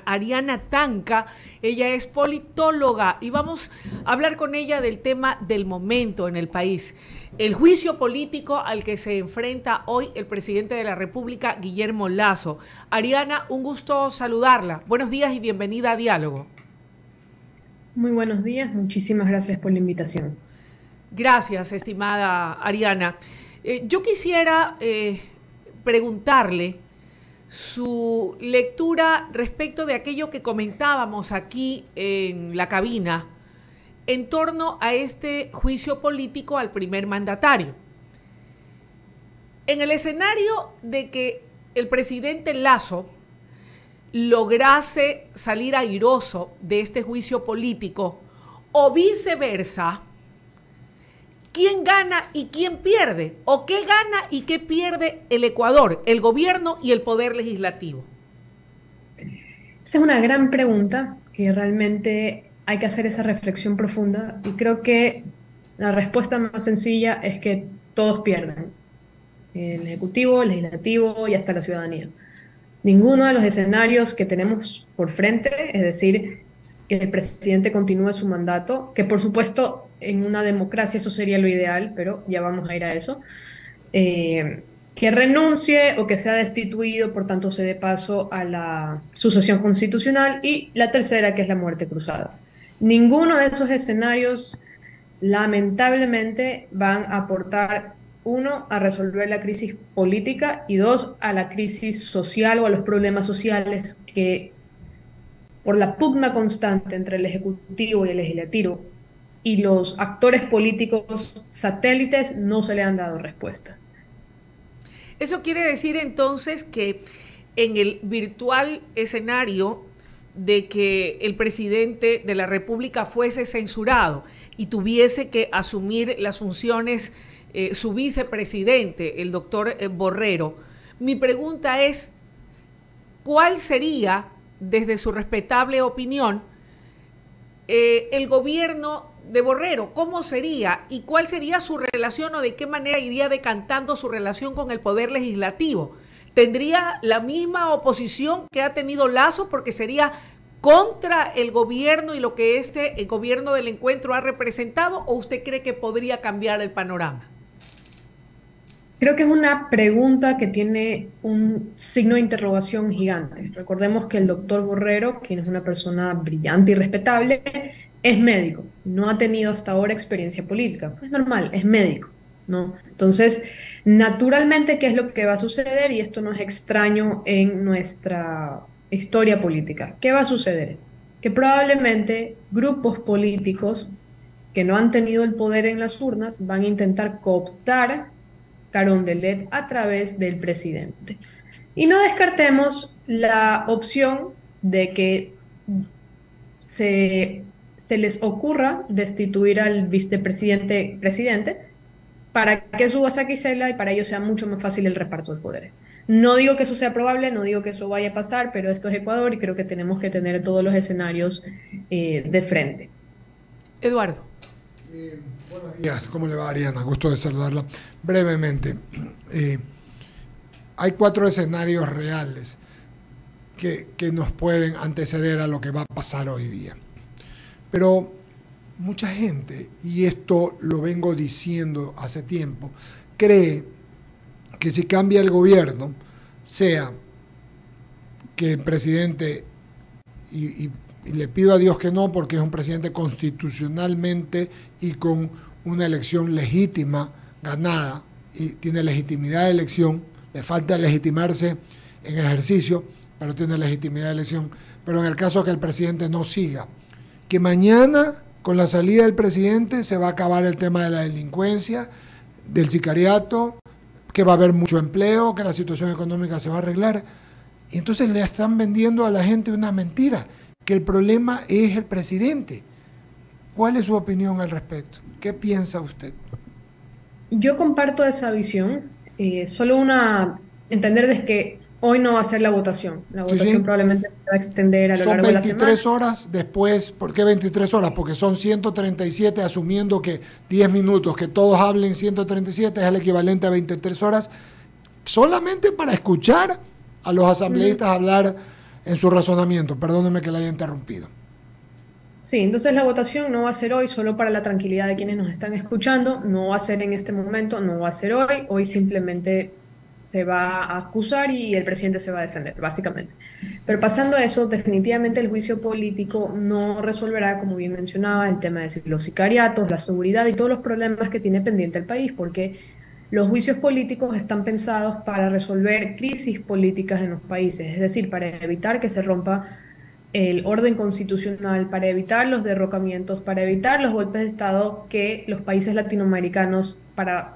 Ariana Tanca. Ella es politóloga y vamos a hablar con ella del tema del momento en el país. El juicio político al que se enfrenta hoy el presidente de la República, Guillermo Lasso. Ariana, un gusto saludarla. Buenos días y bienvenida a Diálogo. Muy buenos días, muchísimas gracias por la invitación. Gracias, estimada Ariana. Yo quisiera preguntarle su lectura respecto de aquello que comentábamos aquí en la cabina en torno a este juicio político al primer mandatario. En el escenario de que el presidente Lasso lograse salir airoso de este juicio político o viceversa, ¿quién gana y quién pierde? ¿O qué gana y qué pierde el Ecuador, el gobierno y el poder legislativo? Esa es una gran pregunta que realmente hay que hacer esa reflexión profunda y creo que la respuesta más sencilla es que todos pierden, el Ejecutivo, el Legislativo y hasta la ciudadanía. Ninguno de los escenarios que tenemos por frente, es decir, que el presidente continúe su mandato, que por supuesto en una democracia eso sería lo ideal, pero ya vamos a ir a eso, que renuncie o que sea destituido, por tanto se dé paso a la sucesión constitucional, y la tercera, que es la muerte cruzada. Ninguno de esos escenarios lamentablemente van a aportar, uno, a resolver la crisis política y dos, a la crisis social o a los problemas sociales que, por la pugna constante entre el Ejecutivo y el Legislativo y los actores políticos satélites, no se le han dado respuesta. Eso quiere decir entonces que en el virtual escenario de que el presidente de la República fuese censurado y tuviese que asumir las funciones su vicepresidente, el doctor Borrero, mi pregunta es, ¿cuál sería, desde su respetable opinión, el gobierno de Borrero? ¿Cómo sería? ¿Y cuál sería su relación o de qué manera iría decantando su relación con el Poder Legislativo? ¿Tendría la misma oposición que ha tenido Lasso porque sería contra el gobierno y lo que el gobierno del encuentro ha representado, o usted cree que podría cambiar el panorama? Creo que es una pregunta que tiene un signo de interrogación gigante. Recordemos que el doctor Borrero, quien es una persona brillante y respetable, es médico, no ha tenido hasta ahora experiencia política. Es normal, es médico, ¿no? Entonces, naturalmente, ¿qué es lo que va a suceder? Y esto no es extraño en nuestra historia política. ¿Qué va a suceder? Que probablemente grupos políticos que no han tenido el poder en las urnas van a intentar cooptar Carondelet a través del presidente. Y no descartemos la opción de que se les ocurra destituir al presidente para que suba a Quisela y para ello sea mucho más fácil el reparto de poderes. No digo que eso sea probable, no digo que eso vaya a pasar, pero esto es Ecuador y creo que tenemos que tener todos los escenarios de frente. Eduardo. Buenos días, ¿cómo le va, Ariana? Gusto de saludarla. Brevemente, hay 4 escenarios reales que nos pueden anteceder a lo que va a pasar hoy día. Pero mucha gente, y esto lo vengo diciendo hace tiempo, cree que si cambia el gobierno, sea que el presidente, y le pido a Dios que no, porque es un presidente constitucionalmente y con una elección legítima, ganada, y tiene legitimidad de elección, le falta legitimarse en ejercicio, pero tiene legitimidad de elección. Pero en el caso de que el presidente no siga, que mañana, con la salida del presidente, se va a acabar el tema de la delincuencia, del sicariato, que va a haber mucho empleo, que la situación económica se va a arreglar. Y entonces le están vendiendo a la gente una mentira, que el problema es el presidente. ¿Cuál es su opinión al respecto? ¿Qué piensa usted? Yo comparto esa visión. Solo entender de que hoy no va a ser la votación. La votación probablemente se va a extender a lo largo de la semana. Son 23 horas después. ¿Por qué 23 horas? Porque son 137, asumiendo que 10 minutos, que todos hablen 137, es el equivalente a 23 horas, solamente para escuchar a los asambleístas hablar en su razonamiento. Perdóneme que la haya interrumpido. Sí, entonces la votación no va a ser hoy, solo para la tranquilidad de quienes nos están escuchando, no va a ser en este momento, no va a ser hoy simplemente se va a acusar y el presidente se va a defender, básicamente. Pero pasando a eso, definitivamente el juicio político no resolverá, como bien mencionaba, el tema de los sicariatos, la seguridad y todos los problemas que tiene pendiente el país, porque los juicios políticos están pensados para resolver crisis políticas en los países, es decir, para evitar que se rompa el orden constitucional, para evitar los derrocamientos, para evitar los golpes de Estado que los países latinoamericanos,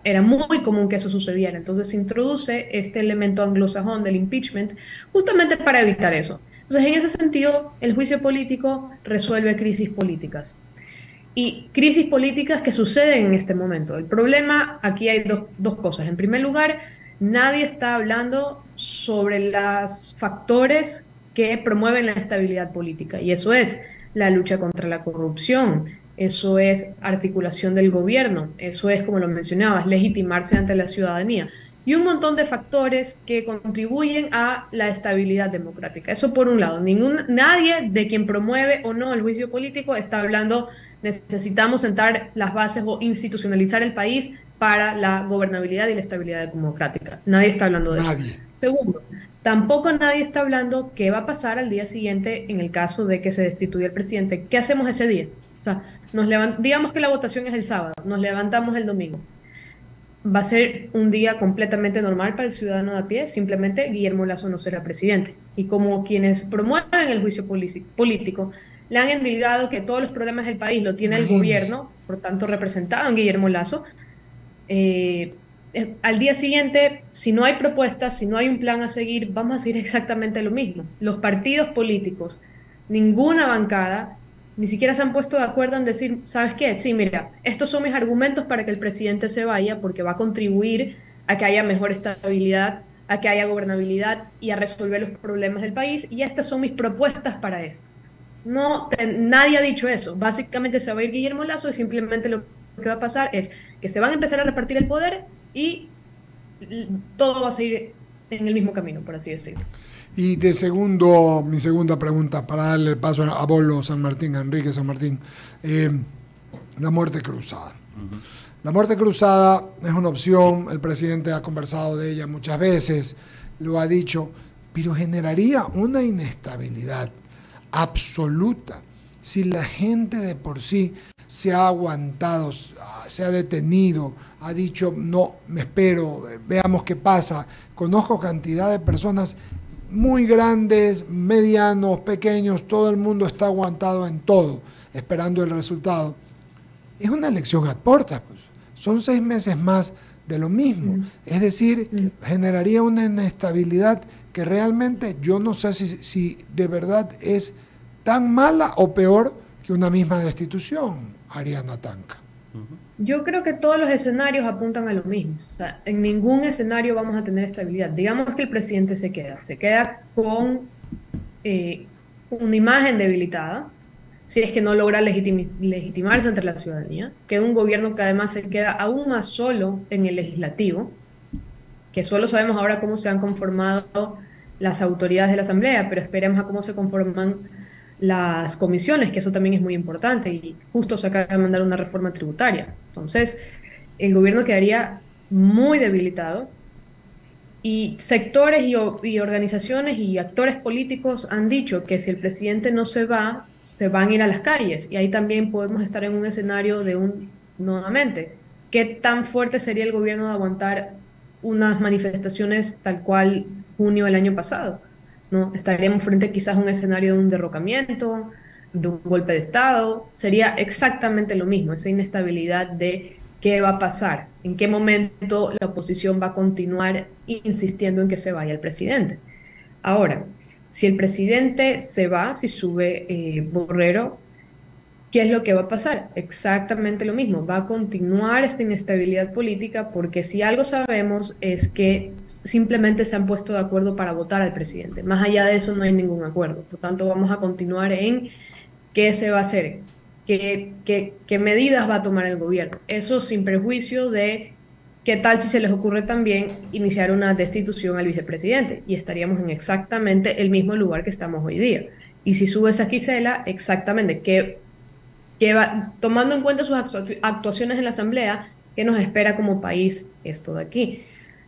era muy común que eso sucediera. Entonces se introduce este elemento anglosajón del impeachment justamente para evitar eso. Entonces, en ese sentido, el juicio político resuelve crisis políticas. Y crisis políticas que suceden en este momento. El problema, aquí hay dos cosas. En primer lugar, nadie está hablando sobre los factores que promueven la estabilidad política, y eso es la lucha contra la corrupción, eso es articulación del gobierno, eso es, como lo mencionabas, legitimarse ante la ciudadanía, y un montón de factores que contribuyen a la estabilidad democrática. Eso por un lado. Nadie de quien promueve o no el juicio político está hablando necesitamos sentar las bases o institucionalizar el país para la gobernabilidad y la estabilidad democrática. Nadie está hablando de eso. Segundo, tampoco nadie está hablando qué va a pasar al día siguiente en el caso de que se destituya el presidente. ¿Qué hacemos ese día? O sea, digamos que la votación es el sábado, nos levantamos el domingo. Va a ser un día completamente normal para el ciudadano de a pie, simplemente Guillermo Lasso no será presidente. Y como quienes promueven el juicio político le han endilgado que todos los problemas del país lo tiene el gobierno, por tanto representado en Guillermo Lasso, al día siguiente, si no hay propuestas, si no hay un plan a seguir, vamos a seguir exactamente lo mismo. Los partidos políticos, ninguna bancada, ni siquiera se han puesto de acuerdo en decir, ¿sabes qué? Sí, mira, estos son mis argumentos para que el presidente se vaya porque va a contribuir a que haya mejor estabilidad, a que haya gobernabilidad y a resolver los problemas del país, y estas son mis propuestas para esto. No, nadie ha dicho eso. Básicamente se va a ir Guillermo Lasso y simplemente lo que va a pasar es que se van a empezar a repartir el poder y todo va a seguir en el mismo camino, por así decirlo. Y mi segunda pregunta, para darle paso a Bolo San Martín, a Enrique San Martín, la muerte cruzada. La muerte cruzada es una opción, el presidente ha conversado de ella muchas veces, lo ha dicho, pero generaría una inestabilidad absoluta si la gente de por sí se ha aguantado, se ha detenido, ha dicho no, me espero, veamos qué pasa. Conozco cantidad de personas muy grandes, medianos, pequeños, todo el mundo está aguantado en todo, esperando el resultado. Es una elección ad portas, pues. Son 6 meses más de lo mismo. Es decir, generaría una inestabilidad que realmente yo no sé si de verdad es tan mala o peor que una misma destitución, Ariana Tanca. Yo creo que todos los escenarios apuntan a lo mismo. O sea, en ningún escenario vamos a tener estabilidad. Digamos que el presidente se queda con una imagen debilitada, si es que no logra legitimarse ante la ciudadanía, queda un gobierno que además se queda aún más solo en el legislativo, que solo sabemos ahora cómo se han conformado las autoridades de la Asamblea, pero esperemos a cómo se conforman las comisiones, que eso también es muy importante, y justo se acaba de mandar una reforma tributaria. Entonces, el gobierno quedaría muy debilitado, y sectores y organizaciones y actores políticos han dicho que si el presidente no se va, se van a ir a las calles, y ahí también podemos estar en un escenario nuevamente, ¿qué tan fuerte sería el gobierno de aguantar unas manifestaciones tal cual junio del año pasado? ¿No? Estaríamos frente quizás a un escenario de un derrocamiento, de un golpe de Estado. Sería exactamente lo mismo, esa inestabilidad de qué va a pasar, en qué momento la oposición va a continuar insistiendo en que se vaya el presidente. Ahora, si el presidente se va, si sube Borrero, ¿qué es lo que va a pasar? Exactamente lo mismo, va a continuar esta inestabilidad política, porque si algo sabemos es que simplemente se han puesto de acuerdo para votar al presidente. Más allá de eso no hay ningún acuerdo. Por tanto, vamos a continuar en qué se va a hacer, qué medidas va a tomar el gobierno. Eso sin perjuicio de ¿qué tal si se les ocurre también iniciar una destitución al vicepresidente? Y estaríamos en exactamente el mismo lugar que estamos hoy día. Y si subes a Gisela, exactamente, tomando en cuenta sus actuaciones en la Asamblea, ¿qué nos espera como país esto de aquí?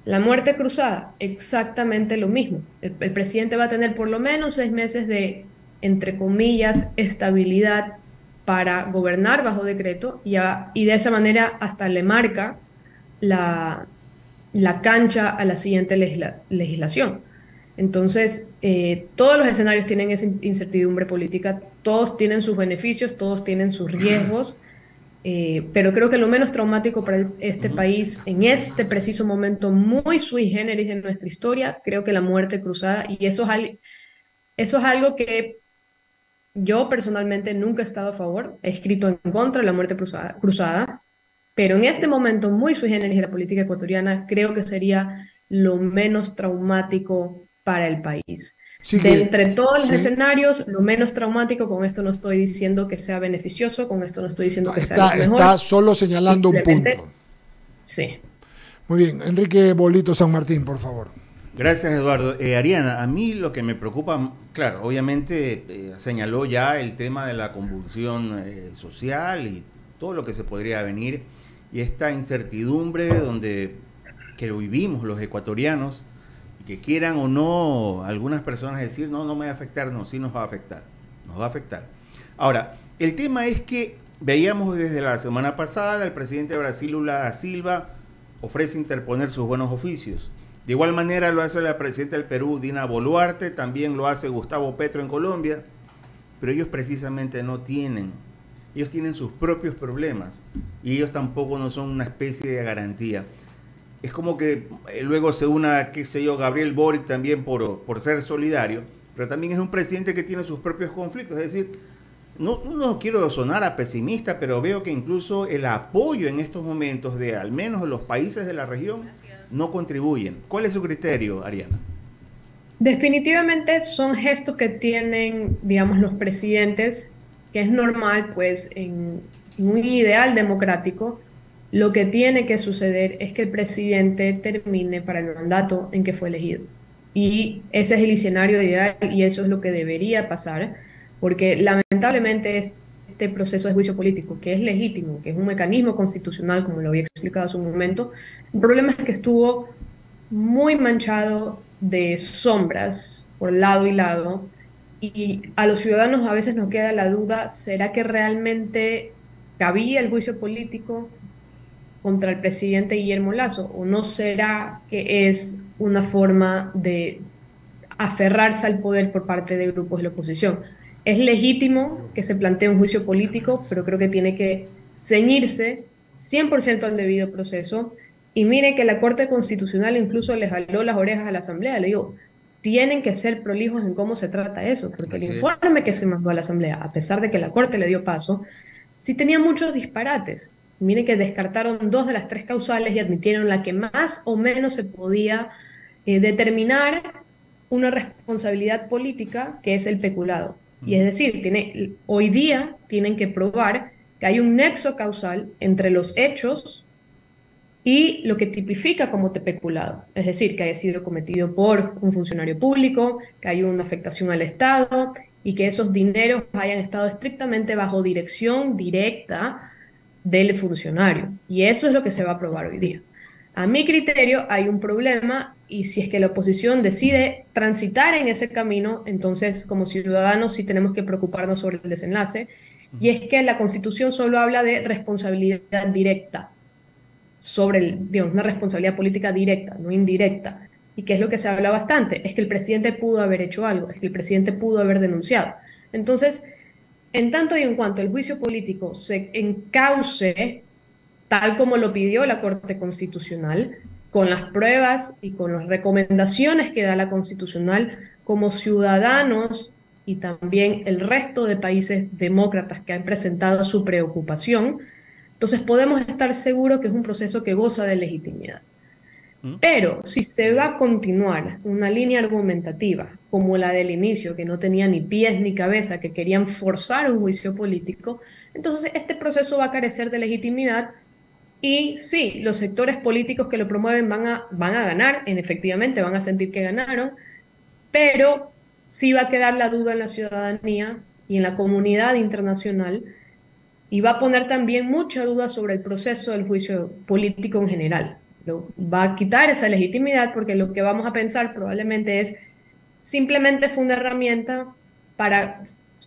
La muerte cruzada, exactamente lo mismo. El presidente va a tener por lo menos 6 meses de, entre comillas, estabilidad para gobernar bajo decreto y de esa manera hasta le marca la, la cancha a la siguiente legislación. Entonces, todos los escenarios tienen esa incertidumbre política, todos tienen sus beneficios, todos tienen sus riesgos, pero creo que lo menos traumático para este país en este preciso momento muy sui generis de nuestra historia, creo que la muerte cruzada, y eso es algo que yo personalmente nunca he estado a favor, he escrito en contra de la muerte cruzada, pero en este momento muy sui generis de la política ecuatoriana, creo que sería lo menos traumático para el país. Sí De que, entre todos los sí, escenarios, lo menos traumático, con esto no estoy diciendo que sea beneficioso, con esto no estoy diciendo no, que sea está, lo mejor. está solo señalando un Simplemente, punto. sí. Muy bien, Enrique Bolito San Martín, por favor. Gracias, Eduardo. Ariana, a mí lo que me preocupa, claro, obviamente señaló ya el tema de la convulsión social y todo lo que se podría venir, y esta incertidumbre que lo vivimos los ecuatorianos, y que quieran o no algunas personas decir, no, no me va a afectar, no, sí nos va a afectar, nos va a afectar. Ahora, el tema es que veíamos desde la semana pasada, el presidente de Brasil, Lula da Silva, ofrece interponer sus buenos oficios. De igual manera lo hace la presidenta del Perú, Dina Boluarte, también lo hace Gustavo Petro en Colombia, pero ellos precisamente no tienen, ellos tienen sus propios problemas y ellos tampoco no son una especie de garantía. Es como que luego se una, qué sé yo, Gabriel Boric también por ser solidario, pero también es un presidente que tiene sus propios conflictos, es decir, no quiero sonar a pesimista, pero veo que incluso el apoyo en estos momentos de al menos los países de la región no contribuyen. ¿Cuál es su criterio, Ariana? Definitivamente son gestos que tienen, digamos, los presidentes, que es normal, pues, en un ideal democrático, lo que tiene que suceder es que el presidente termine para el mandato en que fue elegido. Y ese es el escenario ideal y eso es lo que debería pasar, porque lamentablemente este proceso de juicio político, que es legítimo, que es un mecanismo constitucional, como lo había explicado hace un momento, el problema es que estuvo muy manchado de sombras por lado y lado, y a los ciudadanos a veces nos queda la duda, ¿será que realmente cabía el juicio político contra el presidente Guillermo Lasso? ¿O no será que es una forma de aferrarse al poder por parte de grupos de la oposición? Es legítimo que se plantee un juicio político, pero creo que tiene que ceñirse 100% al debido proceso. Y mire que la Corte Constitucional incluso le jaló las orejas a la Asamblea. Le digo, tienen que ser prolijos en cómo se trata eso, porque el Así es. informe que se mandó a la Asamblea, a pesar de que la Corte le dio paso, sí tenía muchos disparates. Miren que descartaron 2 de las 3 causales y admitieron la que más o menos se podía determinar una responsabilidad política, que es el peculado. Y es decir, hoy día tienen que probar que hay un nexo causal entre los hechos y lo que tipifica como peculado. Es decir, que haya sido cometido por un funcionario público, que haya una afectación al Estado y que esos dineros hayan estado estrictamente bajo dirección directa del funcionario. Y eso es lo que se va a probar hoy día. A mi criterio hay un problema y si es que la oposición decide transitar en ese camino, entonces como ciudadanos sí tenemos que preocuparnos sobre el desenlace. Y es que la Constitución solo habla de responsabilidad directa, digamos, una responsabilidad política directa, no indirecta. ¿Y qué es lo que se habla bastante? Es que el presidente pudo haber hecho algo, es que el presidente pudo haber denunciado. Entonces, en tanto y en cuanto el juicio político se encauce tal como lo pidió la Corte Constitucional, con las pruebas y con las recomendaciones que da la Constitucional, como ciudadanos y también el resto de países demócratas que han presentado su preocupación, entonces podemos estar seguros que es un proceso que goza de legitimidad. Pero si se va a continuar una línea argumentativa como la del inicio, que no tenía ni pies ni cabeza, que querían forzar un juicio político, entonces este proceso va a carecer de legitimidad Y sí, los sectores políticos que lo promueven van a ganar, efectivamente van a sentir que ganaron, pero sí va a quedar la duda en la ciudadanía y en la comunidad internacional, y va a poner también mucha duda sobre el proceso del juicio político en general. Va a quitar esa legitimidad porque lo que vamos a pensar probablemente es simplemente fue una herramienta para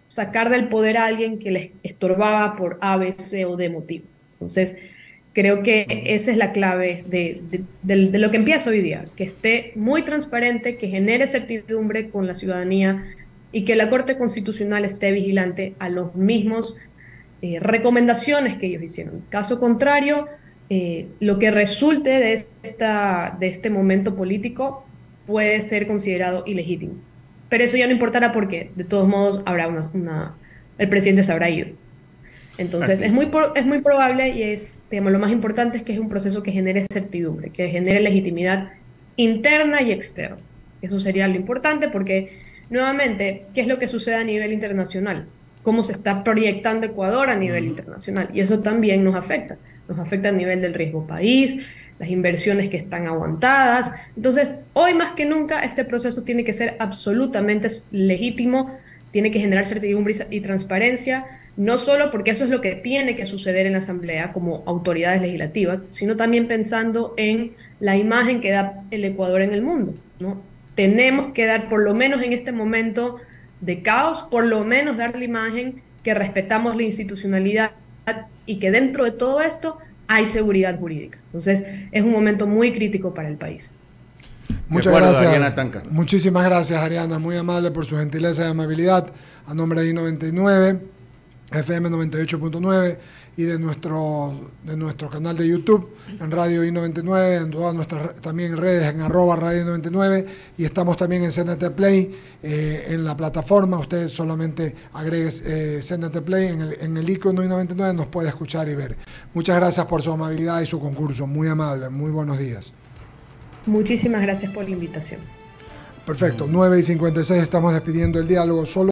sacar del poder a alguien que les estorbaba por A, B, C o D motivo. Entonces, creo que esa es la clave de lo que empieza hoy día, que esté muy transparente, que genere certidumbre con la ciudadanía y que la Corte Constitucional esté vigilante a los mismos recomendaciones que ellos hicieron. Caso contrario, lo que resulte de este momento político puede ser considerado ilegítimo. Pero eso ya no importará porque de todos modos habrá el presidente se habrá ido. Entonces es muy probable y digamos, lo más importante es que es un proceso que genere certidumbre, que genere legitimidad interna y externa. Eso sería lo importante porque, nuevamente, ¿qué es lo que sucede a nivel internacional? Cómo se está proyectando Ecuador a nivel internacional. Y eso también nos afecta. Nos afecta a nivel del riesgo país, las inversiones que están aguantadas. Entonces, hoy más que nunca, este proceso tiene que ser absolutamente legítimo, tiene que generar certidumbre y transparencia, no solo porque eso es lo que tiene que suceder en la Asamblea como autoridades legislativas, sino también pensando en la imagen que da el Ecuador en el mundo, ¿no? Tenemos que dar, por lo menos en este momento de caos, por lo menos dar la imagen que respetamos la institucionalidad y que dentro de todo esto hay seguridad jurídica. Entonces, es un momento muy crítico para el país. Muchas gracias, Ariana Tanca. Muchísimas gracias, Ariana, muy amable por su gentileza y amabilidad. A nombre de I99, FM 98.9 y de nuestro canal de YouTube en Radio I99, en todas nuestras también redes en @Radio99, y estamos también en CNT Play, en la plataforma. Usted solamente agregue CNT Play en el icono I99, nos puede escuchar y ver. Muchas gracias por su amabilidad y su concurso, muy amable, muy buenos días. Muchísimas gracias por la invitación. Perfecto, 9:56, estamos despidiendo el diálogo solo.